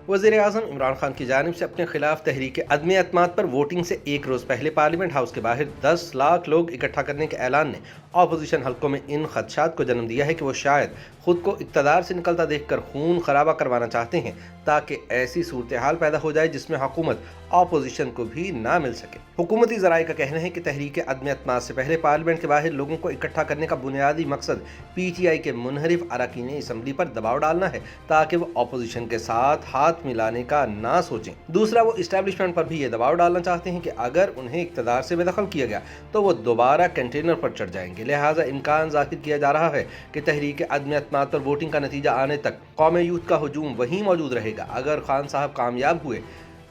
वज़ीर आज़म इमरान खान की जानिब से अपने खिलाफ तहरीक अदम एतमाद पर वोटिंग से एक रोज़ पहले पार्लियामेंट हाउस के बाहर 10 लाख लोग इकट्ठा करने के ऐलान ने अपोजिशन हल्कों में इन खदशात को जन्म दिया है कि वो शायद खुद को इक़्तिदार से निकलता देखकर खून खराबा करवाना चाहते हैं, ताकि ऐसी सूरत हाल पैदा हो जाए जिसमें हुकूमत अपोजिशन को भी ना मिल सके। हुकूमती ज़राए का कहना है कि तहरीक अदम एतमाद से पहले पार्लियामेंट के बाहर लोगों को इकट्ठा करने का बुनियादी मकसद PTI के मुनहरिफ अरकान असम्बली पर दबाव डालना है, ताकि वो अपोजिशन के साथ हाथ मिलाने का ना सोचें। दूसरा, वो इस्टेब्लिशमेंट पर भी ये दबाव डालना चाहते हैं कि अगर उन्हें इक़्तिदार से बेदखल किया गया तो वो दोबारा कंटेनर पर चढ़ जाएंगे। लिहाजा इम्कान ज़ाहिर किया जा रहा है कि तहरीक अदम एतमाद पर वोटिंग का नतीजा आने तक कौम यूथ का हुजूम वहीं मौजूद रहेगा। अगर खान साहब कामयाब हुए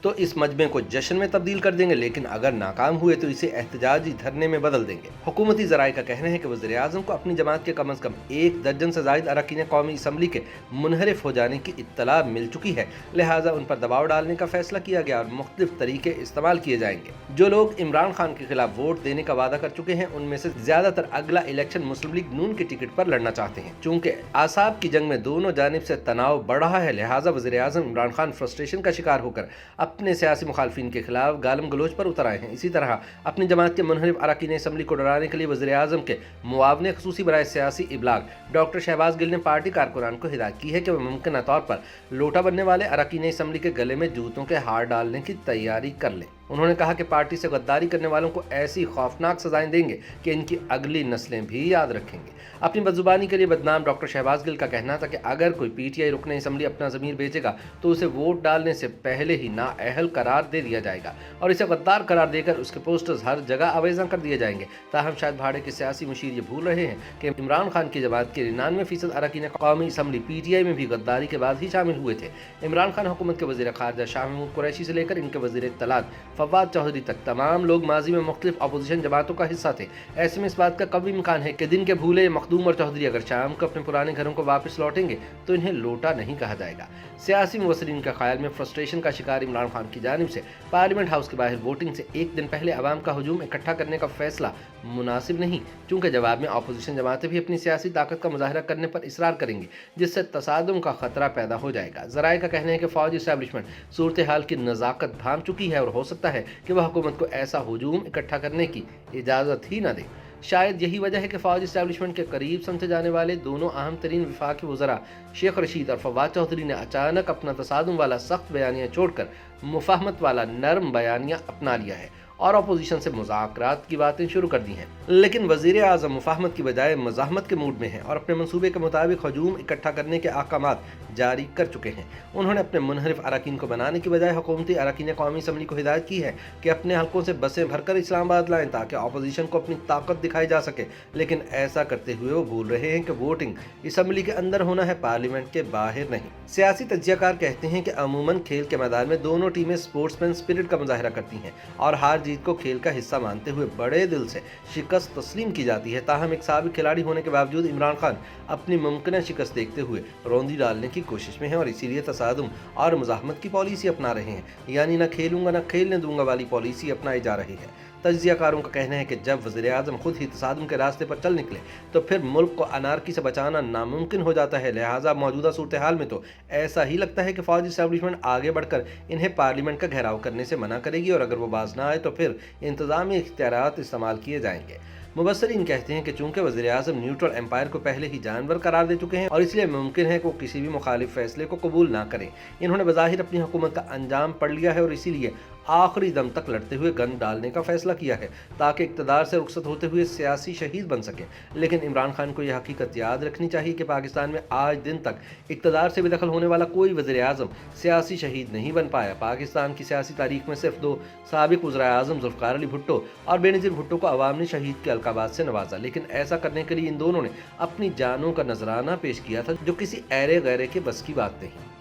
तो इस मजमे को जश्न में तब्दील कर देंगे, लेकिन अगर नाकाम हुए तो इसे एहतजाजी धरने में बदल देंगे। हुकूमती ज़राए का कहना है कि वज़ीर आज़म को अपनी जमात के कम अज़ कम 1 दर्जन से ज़ायद अरकान कौमी असम्बली के मुनहरिफ हो जाने की इत्तला मिल चुकी है। लिहाजा उन पर दबाव डालने का फैसला किया गया और मुख्तलिफ तरीके इस्तेमाल किए जाएंगे। जो लोग इमरान खान के खिलाफ वोट देने का वादा कर चुके हैं, उनमें से ज़्यादातर अगला इलेक्शन मुस्लिम लीग नून की टिकट पर लड़ना चाहते हैं। चूँकि आसाब की जंग में दोनों जानिब से तनाव बढ़ रहा है, लिहाजा वज़ीर आज़म इमरान खान फ्रस्ट्रेशन का शिकार होकर अपने सियासी मुखालफिन के खिलाफ गालम गलोच पर उतर आए हैं। इसी तरह अपनी जमात के मुनहरिफ अरकान असम्बली को डराने के लिए वज़ीर आज़म के मुआवने ख़ुसूसी बराए सियासी इबलाग डॉक्टर शहबाज गिल ने पार्टी कारकुनान को हिदायत की है कि वह मुमकिन तौर पर लोटा बनने वाले अरकान असम्बली के गले में जूतों के हार डालने की तैयारी कर लें। उन्होंने कहा कि पार्टी से गद्दारी करने वालों को ऐसी खौफनाक सजाएं देंगे कि इनकी अगली नस्लें भी याद रखेंगे। अपनी बदजुबानी के लिए बदनाम डॉक्टर शहबाज गिल का कहना था कि अगर कोई PTI रुकने असम्बली अपना ज़मीर बेचेगा तो उसे वोट डालने से पहले ही नाअहल करार दे दिया जाएगा और इसे गद्दार करार देकर उसके पोस्टर्स हर जगह आवेज़ा कर दिए जाएंगे। ताहम शायद भाड़े के सियासी मुशीर ये भूल रहे हैं कि इमरान खान की जमात के 99% अरकान कौमी असम्बली PTI में भी गद्दारी के बाद ही शामिल हुए थे। इमरान खान हुकूमत के वज़ीर ख़ारजा शाह महमूद कुरैशी से लेकर इनके वज़ीर इत्तलात फवाद चौधरी तक तमाम लोग माजी में मुख्तलिफ अपोजिशन जमातों का हिस्सा थे। ऐसे में इस बात का कभी इम्कान है कि दिन के भूले मखदूम और चौधरी अगर शाम को अपने पुराने घरों को वापस लौटेंगे तो इन्हें लोटा नहीं कहा जाएगा। सियासी मुबसरीन के ख्याल में फ्रस्ट्रेशन का शिकार इमरान खान की जानिब से पार्लियामेंट हाउस के बाहर वोटिंग से एक दिन पहले अवाम का हुजूम इकट्ठा करने का फैसला मुनासिब नहीं, चूँकि जवाब में अपोजिशन जमातें भी अपनी सियासी ताकत का मुजाहरा करने पर इसरार करेंगी, जिससे तसादुम का खतरा पैदा हो जाएगा। ज़राए का कहना है कि फौजी इस्टेब्लिशमेंट सूरत हाल की नज़ाकत भांप चुकी है और हो सकता है कि वह हुकूमत को ऐसा हुजूम इकट्ठा करने की इजाज़त ही न दे। शायद यही वजह है कि फौजी इस्टेब्लिशमेंट के करीब समझे जाने वाले दोनों अहम तरीन वफाकी वज़रा शेख रशीद और फवाद चौधरी ने अचानक अपना तसादुम वाला सख्त बयानिया छोड़कर मुफाहमत वाला नरम बयानिया अपना लिया है और अपोजिशन से मुज़ाकरात की बातें शुरू कर दी हैं। लेकिन वज़ीर आज़म मुफाहमत की बजाय मज़ाहमत के मूड में हैं और अपने मंसूबे के मुताबिक हजूम इकट्ठा करने के अहकामात जारी कर चुके हैं। उन्होंने अपने मुनहरिफ अरकान को बनाने की बजाय हुकूमती अरकान कौमी असम्बली को हिदायत की है कि अपने हल्कों से बसें भरकर इस्लामाबाद लाएं ताकि अपोजिशन को अपनी ताकत दिखाई जा सके। लेकिन ऐसा करते हुए वो भूल रहे हैं कि वोटिंग असम्बली के अंदर होना है, पार्लियामेंट के बाहर नहीं। सियासी तज्जियाकार कहते हैं कि अमूमन खेल के मैदान में दोनों टीमें स्पोर्ट्समैन स्पिरिट का मुजाहरा करती हैं और हार जीत को खेल का हिस्सा मानते हुए बड़े दिल से शिकस्त तस्लीम की जाती है। ताहम एक साबिक खिलाड़ी होने के बावजूद इमरान खान अपनी मुमकिन शिकस्त देखते हुए रौंदी डालने की कोशिश में हैं और इसीलिए तसादुम और मुज़ाहमत की पॉलिसी अपना रहे हैं, यानी न खेलूंगा न खेलने दूंगा वाली पॉलिसी अपनाई जा रही है। तज्जियाकारों का कहना है कि जब वज़ीर आज़म खुद ही तसादुम के रास्ते पर चल निकले तो फिर मुल्क को अनारकी से बचाना नामुमकिन हो जाता है। लिहाजा मौजूदा सूरत हाल में तो ऐसा ही लगता है कि फौजी इस्टेब्लिशमेंट आगे बढ़कर इन्हें पार्लियामेंट का घेराव करने से मना करेगी और अगर वो बाज ना आए तो फिर इंतज़ामी इख्तियारात इस्तेमाल किए जाएंगे। मुबसरीन कहते हैं कि चूंकि वज़ीर आज़म न्यूट्रल एम्पायर को पहले ही जानवर करार दे चुके हैं और इसलिए मुमकिन है कि वो किसी भी मुखालिफ फैसले को कबूल ना करें। इन्होंने बज़ाहिर अपनी हुकूमत का अंजाम पढ़ लिया है और इसीलिए आखिरी दम तक लड़ते हुए गन डालने का फैसला किया है ताकि इक़्तिदार से रुखसत होते हुए सियासी शहीद बन सके। लेकिन इमरान खान को यह हकीकत याद रखनी चाहिए कि पाकिस्तान में आज दिन तक इक़्तिदार से बेदखल होने वाला कोई वज़ीर आज़म सियासी शहीद नहीं बन पाया। पाकिस्तान की सियासी तारीख में सिर्फ 2 साबिक वज़ीर आज़म ज़ुल्फ़िकार अली भुट्टो और बेनज़ीर भुट्टो को अवाम ने शहीद के अलक़ाबात से नवाजा, लेकिन ऐसा करने के लिए इन दोनों ने अपनी जानों का नजराना पेश किया था, जो किसी ऐरे गैरे के बस की बात नहीं।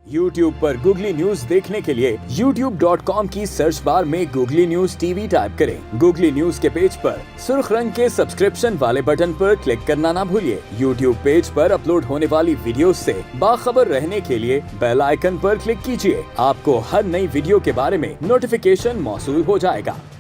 YouTube पर गूगली न्यूज देखने के लिए youtube.com की सर्च बार में गूगली न्यूज TV टाइप करें। गूगली न्यूज के पेज पर सुर्ख रंग के सब्सक्रिप्शन वाले बटन पर क्लिक करना ना भूलिए। YouTube पेज पर अपलोड होने वाली वीडियोस से बाखबर रहने के लिए बेल आइकन पर क्लिक कीजिए। आपको हर नई वीडियो के बारे में नोटिफिकेशन मौसूल हो जाएगा।